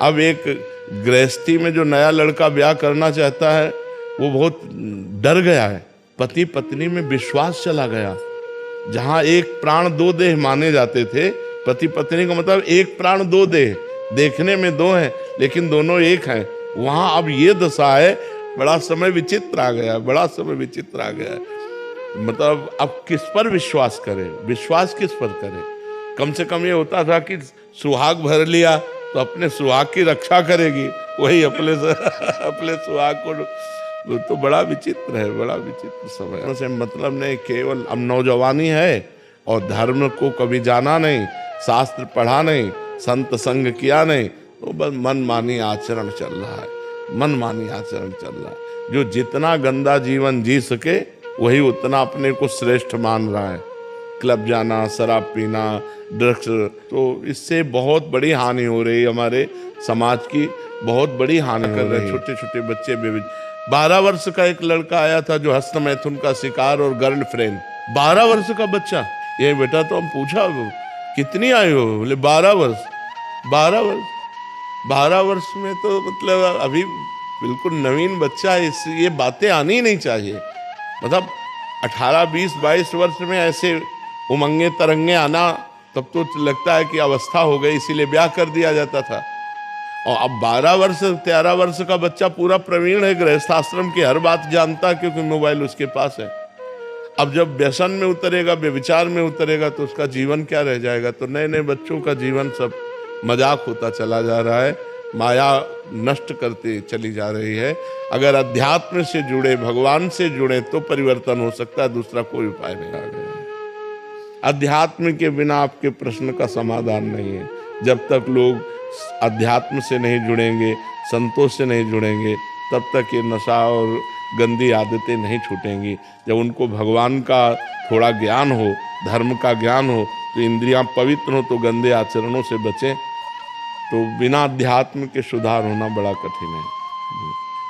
अब एक गृहस्थी में जो नया लड़का ब्याह करना चाहता है वो बहुत डर गया है। पति पत्नी में विश्वास चला गया। जहां एक प्राण दो देह माने जाते थे, पति पत्नी का मतलब एक प्राण दो देह, देखने में दो हैं लेकिन दोनों एक हैं, वहां अब ये दशा है। बड़ा समय विचित्र आ गया, बड़ा समय विचित्र आ गया। मतलब अब किस पर विश्वास करें, विश्वास किस पर करें? कम से कम ये होता था कि सुहाग भर लिया तो अपने सुहाग की रक्षा करेगी, वही अपने सुहाग को। तो बड़ा विचित्र है, बड़ा विचित्र समय से मतलब नहीं। केवल अब नौजवानी है और धर्म को कभी जाना नहीं, शास्त्र पढ़ा नहीं, संत संग किया नहीं, तो बस मनमानी आचरण चल रहा है, मनमानी आचरण चल रहा है। जो जितना गंदा जीवन जी सके वही उतना अपने को श्रेष्ठ मान रहा है। क्लब जाना, शराब पीना, ड्रग्स, तो इससे बहुत बड़ी हानि हो रही है, हमारे समाज की बहुत बड़ी हानि कर रहे हैं। छोटे छोटे बच्चे 12 वर्ष का एक लड़का आया था जो हस्त मैथुन का शिकार और गर्लफ्रेंड, 12 वर्ष का बच्चा। ये बेटा तो हम पूछा कितनी आयु हो, बोले 12 वर्ष। 12 वर्ष में तो मतलब अभी बिल्कुल नवीन बच्चा है, ये बातें आनी ही नहीं चाहिए। मतलब 18, 20, 22 वर्ष में ऐसे उमंगे तरंगे आना, तब तो लगता है कि अवस्था हो गई, इसीलिए ब्याह कर दिया जाता था। और अब 12 वर्ष 13 वर्ष का बच्चा पूरा प्रवीण है, गृहस्थाश्रम की हर बात जानता है क्योंकि मोबाइल उसके पास है। अब जब व्यसन में उतरेगा, व्यभिचार में उतरेगा तो उसका जीवन क्या रह जाएगा? तो नए नए बच्चों का जीवन सब मजाक होता चला जा रहा है, माया नष्ट करती चली जा रही है। अगर अध्यात्म से जुड़े, भगवान से जुड़े तो परिवर्तन हो सकता है, दूसरा कोई उपाय नहीं आ गया। अध्यात्म के बिना आपके प्रश्न का समाधान नहीं है। जब तक लोग अध्यात्म से नहीं जुड़ेंगे, संतों से नहीं जुड़ेंगे, तब तक ये नशा और गंदी आदतें नहीं छूटेंगी। जब उनको भगवान का थोड़ा ज्ञान हो, धर्म का ज्ञान हो, तो इंद्रियां पवित्र हो, तो गंदे आचरणों से बचें। तो बिना अध्यात्म के सुधार होना बड़ा कठिन है।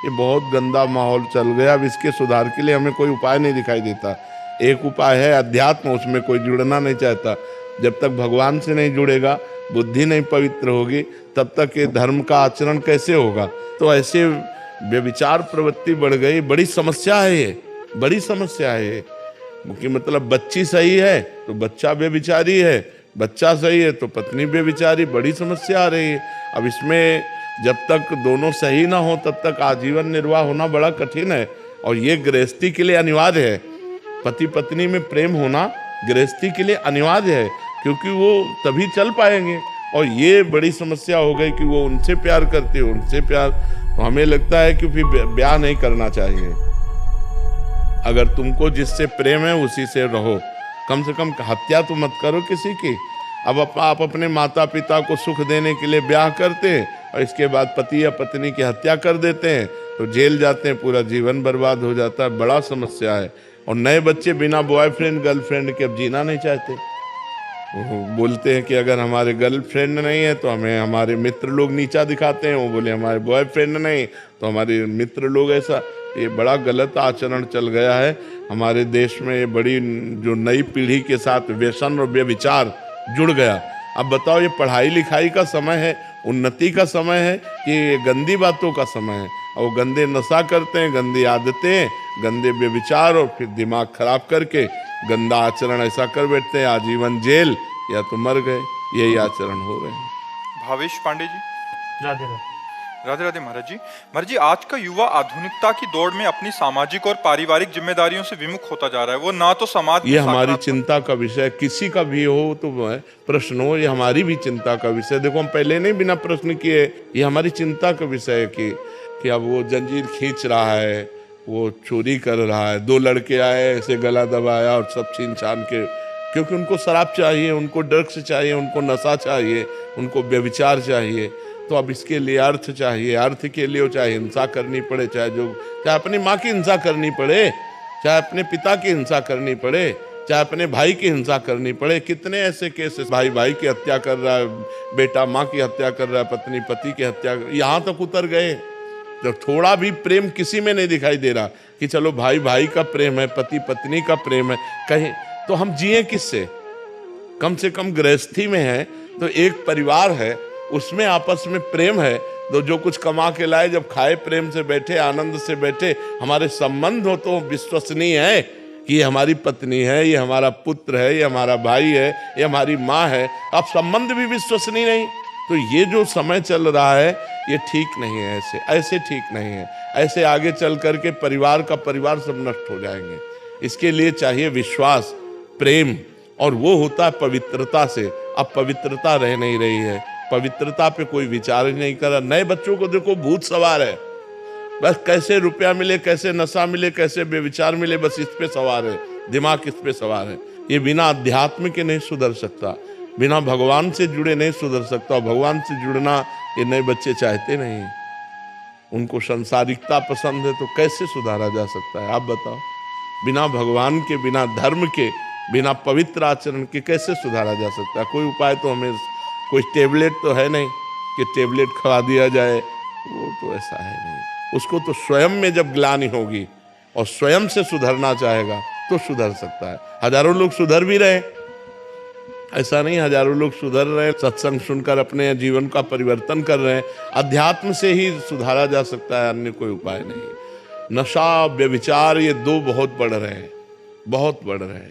ये बहुत गंदा माहौल चल गया। अब इसके सुधार के लिए हमें कोई उपाय नहीं दिखाई देता। एक उपाय है अध्यात्म, उसमें कोई जुड़ना नहीं चाहता। जब तक भगवान से नहीं जुड़ेगा, बुद्धि नहीं पवित्र होगी, तब तक ये धर्म का आचरण कैसे होगा? तो ऐसे व्यभिचार प्रवृत्ति बढ़ गई, बड़ी समस्या है ये, बड़ी समस्या है ये। कि मतलब बच्ची सही है तो बच्चा व्यभिचारी है, बच्चा सही है तो पत्नी व्यभिचारी, बड़ी समस्या आ रही है। अब इसमें जब तक दोनों सही ना हो तब तक आजीवन निर्वाह होना बड़ा कठिन है। और ये गृहस्थी के लिए अनिवार्य है। पति पत्नी में प्रेम होना गृहस्थी के लिए अनिवार्य है, क्योंकि वो तभी चल पाएंगे। और ये बड़ी समस्या हो गई कि वो उनसे प्यार करते हो, उनसे प्यार, तो हमें लगता है कि फिर ब्याह नहीं करना चाहिए। अगर तुमको जिससे प्रेम है उसी से रहो, कम से कम हत्या तो मत करो किसी की। अब आप अपने माता पिता को सुख देने के लिए ब्याह करते हैं और इसके बाद पति या पत्नी की हत्या कर देते हैं, तो जेल जाते हैं, पूरा जीवन बर्बाद हो जाता है। बड़ा समस्या है। और नए बच्चे बिना बॉयफ्रेंड गर्लफ्रेंड के अब जीना नहीं चाहते। वो बोलते हैं कि अगर हमारे गर्लफ्रेंड नहीं है तो हमें हमारे मित्र लोग नीचा दिखाते हैं। वो बोले हमारे बॉयफ्रेंड नहीं तो हमारे मित्र लोग ऐसा। ये बड़ा गलत आचरण चल गया है हमारे देश में। ये बड़ी जो नई पीढ़ी के साथ व्यसन और व्यभिचार जुड़ गया। अब बताओ, ये पढ़ाई लिखाई का समय है, उन्नति का समय है कि ये गंदी बातों का समय है? और वो गंदे नशा करते हैं, गंदी आदतें, गंदे व्यभिचार, और फिर दिमाग खराब करके गंदा आचरण ऐसा कर बैठते हैं, आजीवन जेल या तो मर गए। यही आचरण हो रहे हैं। भावेश पांडे जी। राधे राधे। राधे राधे महाराज जी। महाराज जी, आज का युवा आधुनिकता की दौड़ में अपनी सामाजिक और पारिवारिक जिम्मेदारियों से विमुख होता जा रहा है। वो ना तो समाज, ये हमारी चिंता का विषय, किसी का भी हो तो प्रश्न हो, ये हमारी भी चिंता का विषय। देखो, हम पहले नहीं बिना प्रश्न किए, ये हमारी चिंता का विषय है कि अब वो जंजीर खींच रहा है, वो चोरी कर रहा है। 2 लड़के आए, ऐसे गला दबाया और सब छीन छान के, क्योंकि उनको शराब चाहिए, उनको ड्रग्स चाहिए, उनको नशा चाहिए, उनको व्यभिचार चाहिए। तो अब इसके लिए अर्थ चाहिए। अर्थ के लिए चाहे हिंसा करनी पड़े, चाहे अपनी माँ की हिंसा करनी पड़े, चाहे अपने पिता की हिंसा करनी पड़े, चाहे अपने भाई की हिंसा करनी पड़े। कितने ऐसे केसेस, भाई भाई की हत्या कर रहा है, बेटा माँ की हत्या कर रहा है, पत्नी पति की हत्या, यहाँ तक उतर गए। जब थोड़ा भी प्रेम किसी में नहीं दिखाई दे रहा कि चलो भाई भाई का प्रेम है, पति पत्नी का प्रेम है, कहीं तो हम जिए किससे? कम से कम गृहस्थी में है तो एक परिवार है, उसमें आपस में प्रेम है तो जो कुछ कमा के लाए जब खाए, प्रेम से बैठे, आनंद से बैठे, हमारे संबंध हो तो विश्वसनीय है कि ये हमारी पत्नी है, ये हमारा पुत्र है, ये हमारा भाई है, ये हमारी माँ है। अब संबंध भी विश्वसनीय नहीं तो ये जो समय चल रहा है ये ठीक नहीं है। ऐसे ठीक नहीं है। ऐसे आगे चल करके परिवार का परिवार सब नष्ट हो जाएंगे। इसके लिए चाहिए विश्वास, प्रेम, और वो होता है पवित्रता से। अब पवित्रता रह नहीं रही है, पवित्रता पे कोई विचार ही नहीं कर रहा। नए बच्चों को देखो भूत सवार है, बस कैसे रुपया मिले, कैसे नशा मिले, कैसे बेविचार मिले, बस इस पे सवार है, दिमाग इस पे सवार है। ये बिना अध्यात्म के नहीं सुधर सकता, बिना भगवान से जुड़े नहीं सुधर सकता। और भगवान से जुड़ना ये नए बच्चे चाहते नहीं, उनको संसारिकता पसंद है, तो कैसे सुधारा जा सकता है आप बताओ? बिना भगवान के, बिना धर्म के, बिना पवित्र आचरण के कैसे सुधारा जा सकता है? कोई उपाय तो हमें, कोई टेबलेट तो है नहीं कि टेबलेट खवा दिया जाए, वो तो ऐसा है नहीं। उसको तो स्वयं में जब ग्लानि होगी और स्वयं से सुधरना चाहेगा तो सुधर सकता है। हजारों लोग सुधर भी रहे, ऐसा नहीं हजारों लोग सुधर रहे, सत्संग सुनकर अपने जीवन का परिवर्तन कर रहे हैं। अध्यात्म से ही सुधारा जा सकता है, अन्य कोई उपाय नहीं। नशा, व्यभिचार, ये दो बहुत बढ़ रहे हैं, बहुत बढ़ रहे हैं।